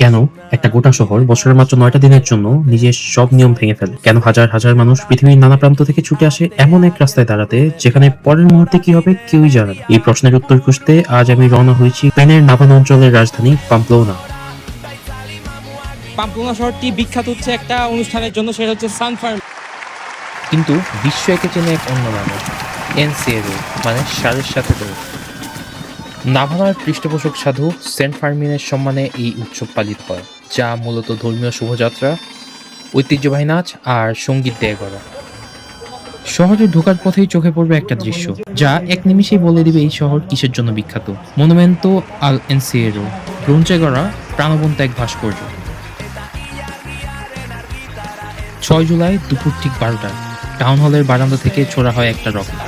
কেন একটা গোটা শহর বছরের মাত্র 9টা দিনের জন্য নিজের সব নিয়ম ভেঙে ফেলে? কেন হাজার হাজার মানুষ পৃথিবীর নানা প্রান্ত থেকে ছুটে আসে এমন এক রাস্তায় দাঁড়াতে যেখানে পরের মুহূর্তে কি হবে কেউই জানে না? এই প্রশ্নের উত্তর খুঁজতে আজ আমি রওনা হয়েছি স্পেনের নাভান অঞ্চলের রাজধানী পাম্পলোনা। পাম্পলোনা শহরটি বিখ্যাত হচ্ছে একটা অনুষ্ঠানের জন্য, সেটা হচ্ছে সানফার্ম। কিন্তু বিশ্ব একে চেনে এক অন্য নামে, এনসিএরো, মানে সারের সাথে দৌড়। নাভানার পৃষ্ঠপোষক সাধু সেন্ট ফার্মিনের সম্মানে এই উৎসব পালিত হয়, যা মূলত ধর্মীয় শোভাযাত্রা, ঐতিহ্যবাহী নাচ আর সঙ্গীত দিয়ে করা। শহরে ঢোকার পথেই চোখে পড়বে একটা দৃশ্য যা এক নিমিষেই বলে দিবে এই শহর কিসের জন্য বিখ্যাত। মনুমেন্টো আল এনসিএরো, ব্রোঞ্জে গড়া প্রাণবন্ত এক ভাস্কর্য। 6 জুলাই দুপুর ঠিক 12টায় টাউন হলের বারান্দা থেকে ছোড়া হয় একটা রকেট।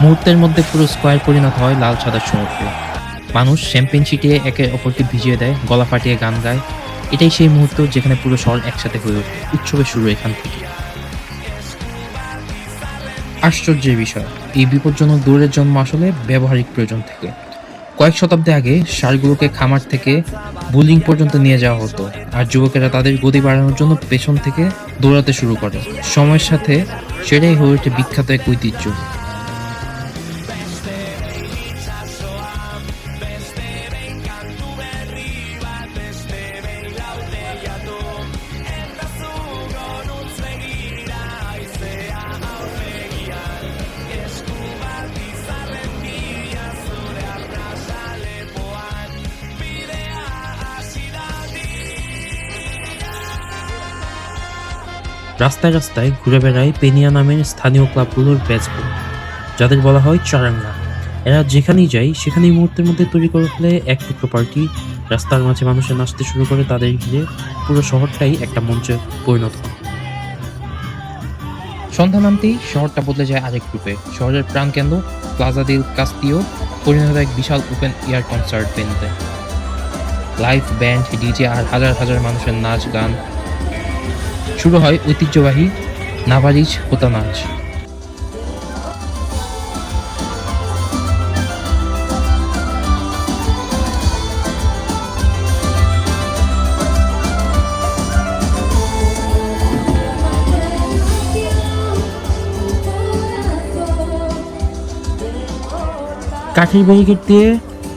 মুহূর্তের মধ্যে পুরো স্কোয়ার পরিণত হয় লাল সাদা সমুদ্রে। মানুষ শ্যাম্পেন ছিটিয়ে একে অপরকে ভিজিয়ে দেয়, গলা ফাটিয়ে গান গায়। এটাই সেই মুহূর্ত যেখানে পুরো শহর একসাথে হয়ে ওঠে। উৎসবের শুরু এখান থেকে। আশ্চর্যের বিষয়, এই বিপজ্জনক দৌড়ের জন্ম আসলে ব্যবহারিক প্রয়োজন থেকে। কয়েক শতাব্দী আগে ষাঁড়গুলোকে খামার থেকে বুলিং পর্যন্ত নিয়ে যাওয়া হতো, আর যুবকেরা তাদের গতি বাড়ানোর জন্য পেছন থেকে দৌড়াতে শুরু করে। সময়ের সাথে সেটাই হয়ে ওঠে বিখ্যাত এক ঐতিহ্য। রাস্তায় রাস্তায় ঘুরে বেড়ায় পেনিয়া নামের স্থানীয় ক্লাবগুলোর ব্যাচগুলো, যাদের বলা হয় চারাঙ্গা। এরা যেখানেই যায় সেখানেই মুহূর্তের মধ্যে তৈরি করে ফেলে এক টুকরো পার্টি। রাস্তার মাঝে মানুষের নাচতে শুরু করে, তাদের ঘিরে পুরো শহরটাই একটা মঞ্চে পরিণত হয়। সন্ধ্যা নামতেই শহরটা বদলে যায় আরেক রূপে। শহরের প্রাণকেন্দ্র প্লাজা দিল কাস্তিও পরিণত এক বিশাল ওপেন এয়ার কনসার্ট ভেন্যুতে। লাইভ ব্যান্ড, ডিজে আর হাজার হাজার মানুষের নাচ গান। শুরু হয় ঐতিহ্যবাহী নাভারিজ হোতা নাচ। কাঠের ব্যারিকেড দিয়ে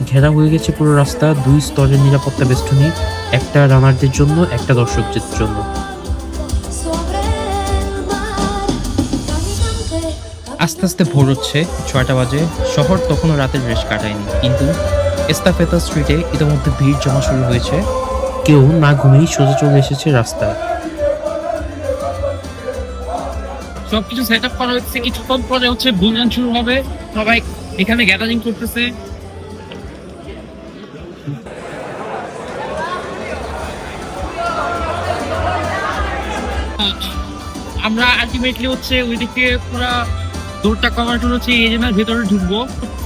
ঘেরা হয়ে গেছে পুরো রাস্তা। 2 স্তরের নিরাপত্তা বেষ্টনী, একটা রানারদের জন্য, একটা দর্শকদের জন্য। আস্তে আস্তে ভোর হচ্ছে, 6টা বাজে। শহর তখনও রাতের রেশ কাটায়নি, কিন্তু এস্তাফেতা স্ট্রিটে ইতিমধ্যে ভিড় জমা শুরু হয়েছে। কেউ না ঘুমিয়েই সোজা চলে এসেছে রাস্তায়। সবকিছু সেট আপ করা হচ্ছে, কিছুক্ষণ পরে হচ্ছে বুলগান শুরু হবে। সবাই এখানে গ্যাদারিং করতেছে। আমরা আলটিমেটলি হচ্ছে ওই দিক থেকে পুরো দৌড়টা কভার হচ্ছে এই জন্য ভেতরে ঢুকবো।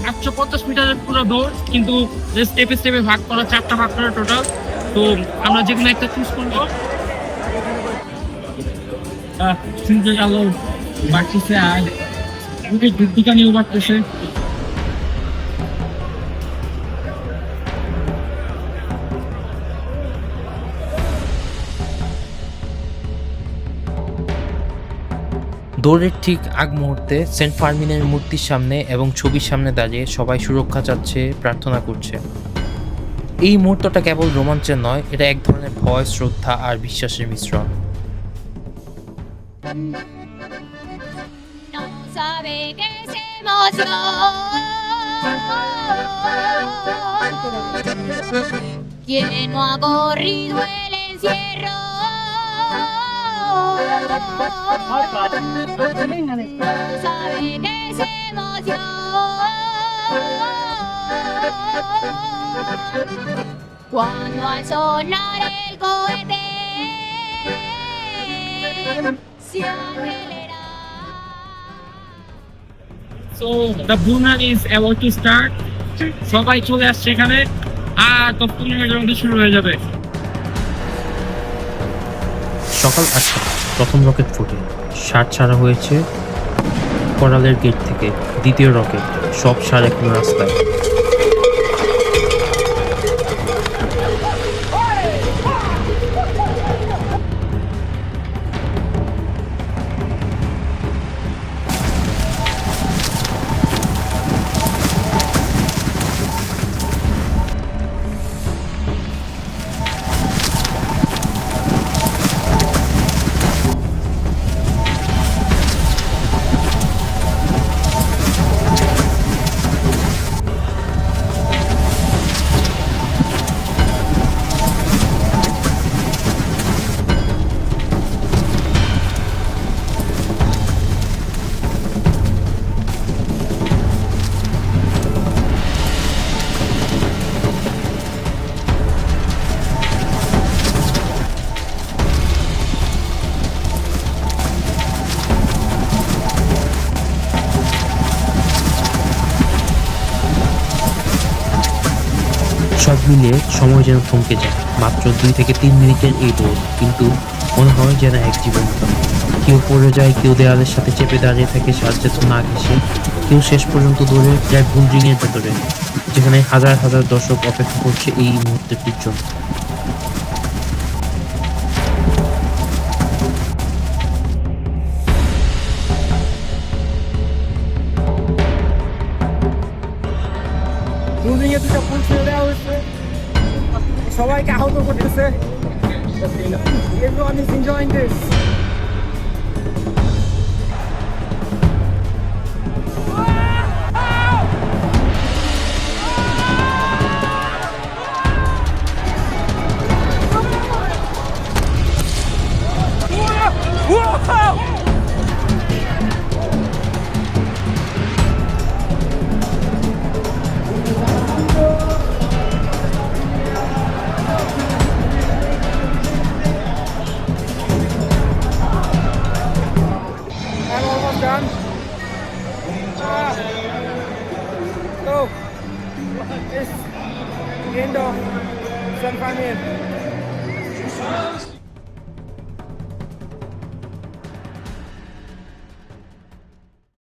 850 মিটারের পুরো দৌড়, কিন্তু স্টেপে স্টেপে ভাগ করা, 4টা ভাগ করা টোটাল। তো আমরা যেকোনো একটা চুজ করবো। শুনতে গেল বাড়তেছে আর দোকানেও বাড়তেছে। দৌড়ের ঠিক আগ মুহূর্তে সেন্ট ফার্মিনের মূর্তির সামনে এবং ছবির সামনে দাঁড়িয়ে সবাই সুরক্ষা চাচ্ছে, প্রার্থনা করছে। এই মুহূর্তটা কেবল রোমাঞ্চের নয়, এটা এক ধরনের ভয়, শ্রদ্ধা আর বিশ্বাসের মিশ্রণ। ¿Quién no ha corrido el encierro? Sabe que es emoción. Cuando al sonar el cohete se acelera. So the Bunan is about to start. সবাই চলে আসছে এখানে, আর 10 মিনিটের মধ্যে শুরু হয়ে যাবে। সকাল 8টা প্রথম রকেট ফোটে। সার ছাড়া হয়েছে করালের গেট থেকে। দ্বিতীয় রকেট, সব সার এখন রাস্তায়। সব মিলিয়ে সময় যেন থমকে যায়। মাত্র 2 থেকে 3 মিনিটের এই দৌড়, কিন্তু মনে হয় যেন এক জীবন। কেউ পড়ে যায়, কেউ দেয়ালের সাথে চেপে দাঁড়িয়ে থাকে সাহায্য না ঘেসে, কেউ শেষ পর্যন্ত দৌড়ে যায় ভুল রিংয়ের ভেতরে, যেখানে হাজার হাজার দর্শক অপেক্ষা করছে এই মুহূর্তটির জন্য। দুদিকে দুটো ফুল ছেড়ে দেওয়া হয়েছে, সবাইকে আহত করতেছে। Everyone is enjoying this. I'm almost done. So, it's end of San Fermin.